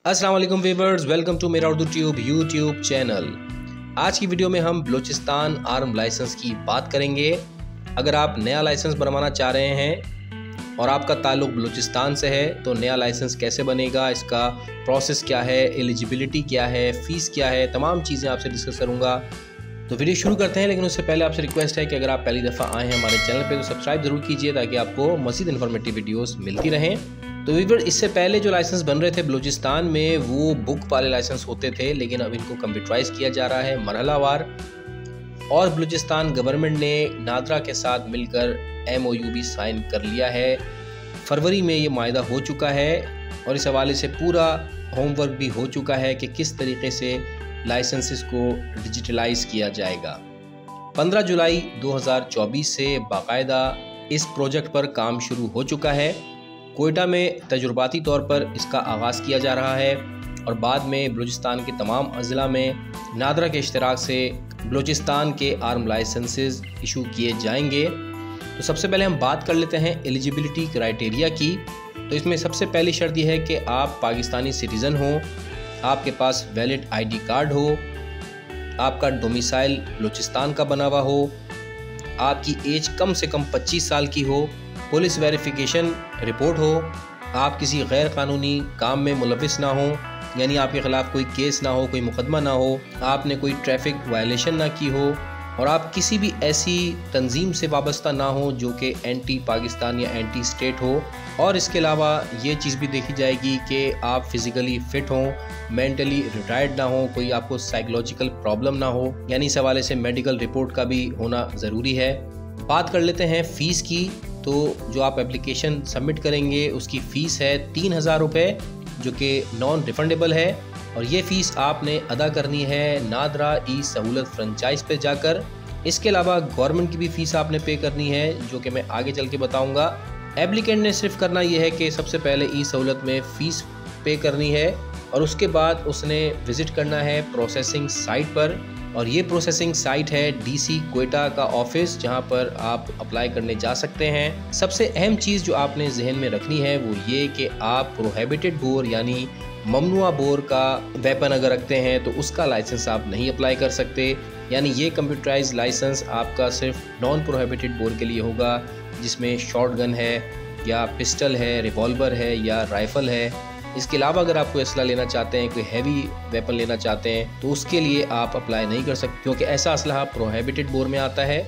अस्सलाम वालेकुम viewers, welcome to मेरा उर्दू ट्यूब यूट्यूब चैनल। आज की वीडियो में हम बलूचिस्तान आर्म लाइसेंस की बात करेंगे। अगर आप नया लाइसेंस बनवाना चाह रहे हैं और आपका ताल्लुक बलूचिस्तान से है तो नया लाइसेंस कैसे बनेगा, इसका प्रोसेस क्या है, एलिजिबिलिटी क्या है, फ़ीस क्या है, तमाम चीज़ें आपसे डिस्कस करूँगा। तो वीडियो शुरू करते हैं, लेकिन उससे पहले आपसे रिक्वेस्ट है कि अगर आप पहली दफ़ा आए हैं हमारे चैनल पे तो सब्सक्राइब ज़रूर कीजिए ताकि आपको मज़ीद इन्फॉर्मेटिव वीडियोस मिलती रहें। तो व्यूअर्स, इससे पहले जो लाइसेंस बन रहे थे बलूचिस्तान में वो बुक वाले लाइसेंस होते थे, लेकिन अब इनको कंप्यूटराइज किया जा रहा है मरहलावार। और बलूचिस्तान गवर्नमेंट ने नादरा के साथ मिलकर MOU भी साइन कर लिया है। फरवरी में ये मायदा हो चुका है और इस हवाले से पूरा होमवर्क भी हो चुका है कि किस तरीके से लाइसेंसेस को डिजिटलाइज किया जाएगा। 15 जुलाई 2024 से बाकायदा इस प्रोजेक्ट पर काम शुरू हो चुका है। कोयटा में तजुर्बाती तौर पर इसका आगाज़ किया जा रहा है और बाद में बलूचिस्तान के तमाम अज़ला में नादरा के इश्तराक से बलूचिस्तान के आर्म लाइसेंसेस इशू किए जाएंगे। तो सबसे पहले हम बात कर लेते हैं एलिजिबिलिटी क्राइटेरिया की। तो इसमें सबसे पहली शर्त यह है कि आप पाकिस्तानी सिटीज़न हो, आपके पास वैलिड ID कार्ड हो, आपका डोमिसाइल बलूचिस्तान का बना हुआ हो, आपकी एज कम से कम 25 साल की हो, पुलिस वेरिफिकेशन रिपोर्ट हो, आप किसी गैर कानूनी काम में मुलविस ना हो, यानी आपके ख़िलाफ़ कोई केस ना हो, कोई मुकदमा ना हो, आपने कोई ट्रैफिक वायलेशन ना की हो और आप किसी भी ऐसी तंजीम से वाबस्ता ना हो जो कि एंटी पाकिस्तान या एंटी स्टेट हो। और इसके अलावा ये चीज़ भी देखी जाएगी कि आप फिज़िकली फ़िट हों, मेंटली रिटायर्ड ना हो, कोई आपको साइकोलॉजिकल प्रॉब्लम ना हो, यानी इस हवाले से मेडिकल रिपोर्ट का भी होना ज़रूरी है। बात कर लेते हैं फ़ीस की। तो जो आप एप्लीकेशन सबमिट करेंगे उसकी फ़ीस है 3000 रुपये, जो कि नॉन रिफंडेबल है और ये फ़ीस आपने अदा करनी है नादरा ई सहूलत फ्रेंचाइज पे जाकर। इसके अलावा गवर्नमेंट की भी फ़ीस आपने पे करनी है, जो कि मैं आगे चल के बताऊँगा। एप्लीकेंट ने सिर्फ करना ये है कि सबसे पहले ई सहूलत में फ़ीस पे करनी है और उसके बाद उसने विज़िट करना है प्रोसेसिंग साइट पर, और ये प्रोसेसिंग साइट है DC कोयटा का ऑफिस, जहां पर आप अप्लाई करने जा सकते हैं। सबसे अहम चीज़ जो आपने जहन में रखनी है वो ये कि आप प्रोहिबिटेड बोर यानी ममनुआ बोर का वेपन अगर रखते हैं तो उसका लाइसेंस आप नहीं अप्लाई कर सकते। यानी ये कंप्यूटराइज लाइसेंस आपका सिर्फ नॉन प्रोहिबिटेड बोर के लिए होगा, जिसमें शॉर्ट गन है या पिस्टल है, रिवॉल्वर है या राइफ़ल है। इसके अलावा अगर आप कोई असला लेना चाहते हैं, कोई हैवी वेपन लेना चाहते हैं तो उसके लिए आप अप्लाई नहीं कर सकते, क्योंकि ऐसा असला प्रोहिबिटेड बोर में आता है।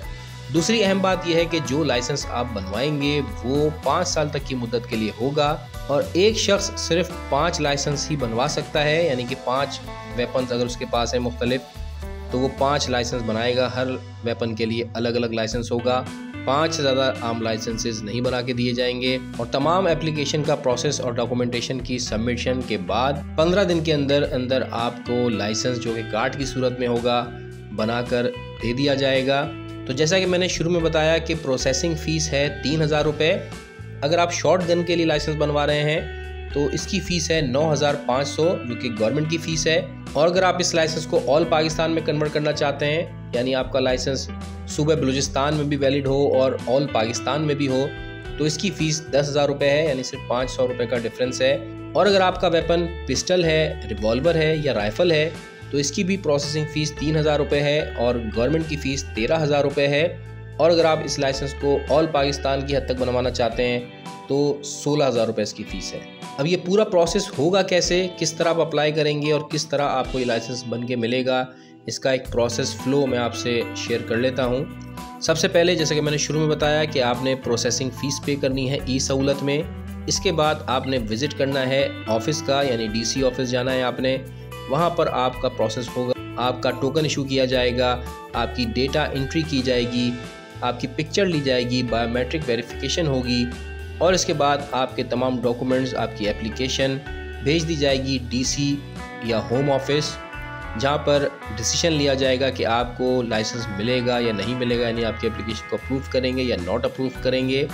दूसरी अहम बात यह है कि जो लाइसेंस आप बनवाएंगे वो 5 साल तक की मुद्दत के लिए होगा और एक शख्स सिर्फ 5 लाइसेंस ही बनवा सकता है, यानी कि 5 वेपन अगर उसके पास है मुख्तलिफ तो वो 5 लाइसेंस बनाएगा। हर वेपन के लिए अलग अलग लाइसेंस होगा। 5 से ज़्यादा आर्म लाइसेंसेस नहीं बना के दिए जाएंगे और तमाम एप्लीकेशन का प्रोसेस और डॉक्यूमेंटेशन की सबमिशन के बाद 15 दिन के अंदर अंदर आपको लाइसेंस, जो कि कार्ड की सूरत में होगा, बनाकर दे दिया जाएगा। तो जैसा कि मैंने शुरू में बताया कि प्रोसेसिंग फ़ीस है 3000 रुपये। अगर आप शॉर्ट गन के लिए लाइसेंस बनवा रहे हैं तो इसकी फ़ीस है 9500, जो कि गवर्नमेंट की फ़ीस है। और अगर आप इस लाइसेंस को ऑल पाकिस्तान में कन्वर्ट करना चाहते हैं, यानी आपका लाइसेंस सूबे बलूचिस्तान में भी वैलिड हो और ऑल पाकिस्तान में भी हो, तो इसकी फ़ीस 10,000 रुपये है, यानी सिर्फ 500 रुपये का डिफरेंस है। और अगर आपका वेपन पिस्टल है, रिवॉल्वर है या राइफ़ल है तो इसकी भी प्रोसेसिंग फ़ीस 3000 रुपये है और गवर्नमेंट की फ़ीस 13,000 रुपये है। और अगर आप इस लाइसेंस को ऑल पाकिस्तान की हद तक बनवाना चाहते हैं तो 16,000 रुपये इसकी फ़ीस है। अब ये पूरा प्रोसेस होगा कैसे, किस तरह आप अप्लाई करेंगे और किस तरह आपको ये लाइसेंस बन के मिलेगा, इसका एक प्रोसेस फ़्लो मैं आपसे शेयर कर लेता हूँ। सबसे पहले जैसे कि मैंने शुरू में बताया कि आपने प्रोसेसिंग फ़ीस पे करनी है ई सहूलत में। इसके बाद आपने विज़िट करना है ऑफिस का, यानी DC ऑफिस जाना है आपने। वहाँ पर आपका प्रोसेस होगा, आपका टोकन इशू किया जाएगा, आपकी डेटा एंट्री की जाएगी, आपकी पिक्चर ली जाएगी, बायोमेट्रिक वेरिफिकेशन होगी और इसके बाद आपके तमाम डॉक्यूमेंट्स, आपकी एप्लीकेशन भेज दी जाएगी DC या होम ऑफिस, जहां पर डिसीजन लिया जाएगा कि आपको लाइसेंस मिलेगा या नहीं मिलेगा, यानी आपकी एप्लीकेशन को अप्रूव करेंगे या नॉट अप्रूव करेंगे।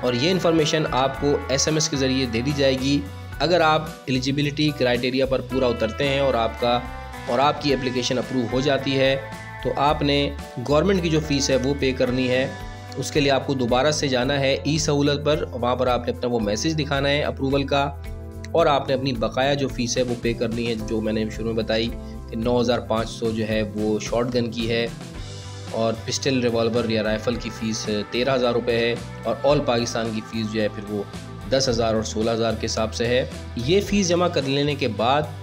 और ये इन्फॉर्मेशन आपको SMS के ज़रिए दे दी जाएगी। अगर आप एलिजिबिलिटी क्राइटेरिया पर पूरा उतरते हैं और आपकी एप्लीकेशन अप्रूव हो जाती है तो आपने गवर्नमेंट की जो फ़ीस है वो पे करनी है। उसके लिए आपको दोबारा से जाना है ई सहूलत पर, वहाँ पर आपने अपना वो मैसेज दिखाना है अप्रूवल का और आपने अपनी बकाया जो फ़ीस है वो पे करनी है, जो मैंने शुरू में बताई कि 9,500 जो है वो शॉर्ट गन की है, और पिस्टल, रिवॉल्वर या राइफ़ल की फ़ीस 13,000 रुपये है, और ऑल पाकिस्तान की फ़ीस जो है फिर वो 10,000 और 16,000 के हिसाब से है। ये फ़ीस जमा कर लेने के बाद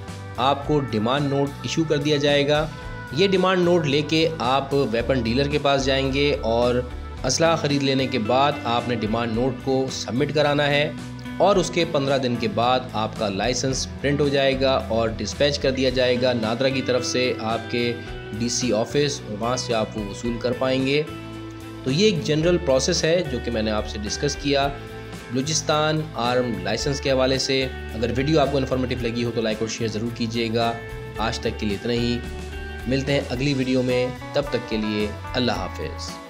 आपको डिमांड नोट इशू कर दिया जाएगा। ये डिमांड नोट लेके आप वेपन डीलर के पास जाएंगे और असला ख़रीद लेने के बाद आपने डिमांड नोट को सबमिट कराना है, और उसके 15 दिन के बाद आपका लाइसेंस प्रिंट हो जाएगा और डिस्पैच कर दिया जाएगा नादरा की तरफ से आपके डीसी ऑफिस, और वहाँ से आप वो वसूल कर पाएंगे। तो ये एक जनरल प्रोसेस है जो कि मैंने आपसे डिस्कस किया बलूचिस्तान आर्म लाइसेंस के हवाले से। अगर वीडियो आपको इन्फॉर्मेटिव लगी हो तो लाइक और शेयर ज़रूर कीजिएगा। आज तक के लिए इतना ही, मिलते हैं अगली वीडियो में, तब तक के लिए अल्लाह हाफ़िज़।